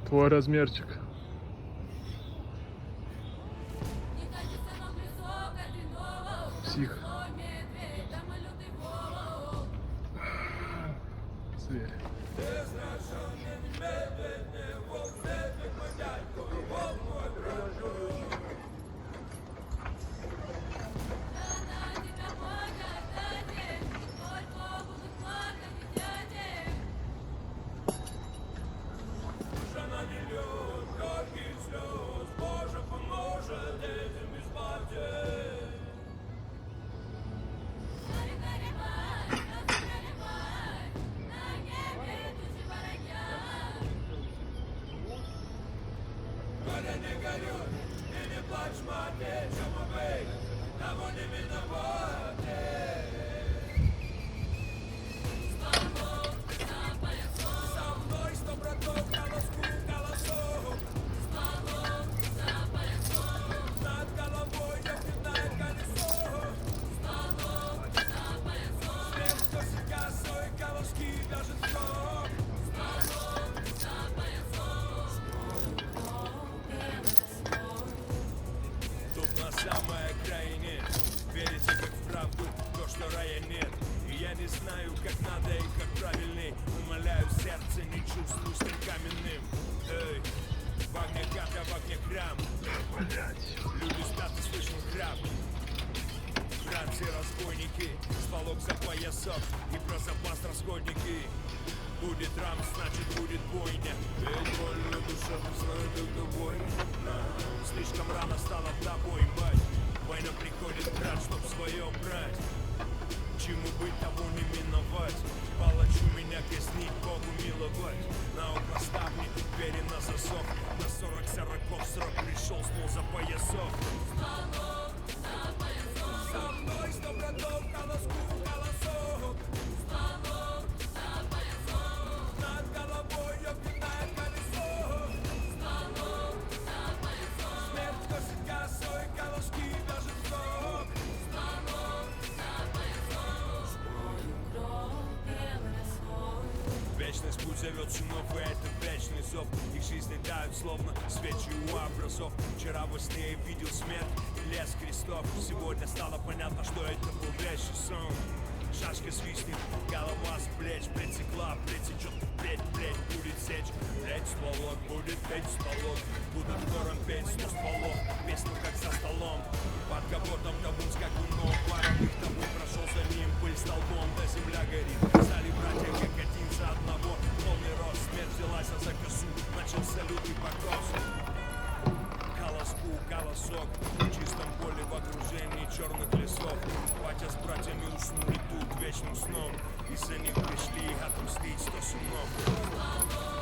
Твой размерчик. Псих. Зверь. Самой окраине верите как в правду, то, что рая нет. И я не знаю, как надо и как правильней. Умоляю, сердце не чувствую, стать каменным. Эй, в огне карта, в огне храм. Люди статы, слышен храп. Братцы, разбойники, сполох за поясок и про запас расходники. Будет рамс, значит будет бойня. Ведь больно душа, знаю, только бойня. Слишком рано стало тобой, мать. Война приходит брат, чтоб свое брать. Чему быть, того не миновать. Палачу меня казнить, Богу миловать. На упроставник, двери на засов. На 40 сороков срок пришел, снул за поясов. Со мной 100 братов, колоску, колосок. Над головой огненное колесо. Смерть косит косой, колоски даже срок. Вечность путь зовет сынов, и это вечный зов. Их жизни тают, словно свечи у образов. Вчера во сне я видел смерть и лес крестов. Сегодня стало понятно, что это был вещий сон. Шашка свистнет, голова с плеч притекла, притечет, плеть, будет сечь. Плеть сполох, будет петь сполох. Будут хором петь, снос полох. Песню как за столом. Под капотом табун скакунов. Паровых табун прошел за ним, пыль столбом. Да земля горит, стали братья как один за одного. Полный рост, смерть взялась за косу. Начался лютый покос. Колоску, колосок. В чистом поле в окружении черных лесов. Батя с братьями уснули тут вечным сном. И за них пришли отомстить 100 сынов.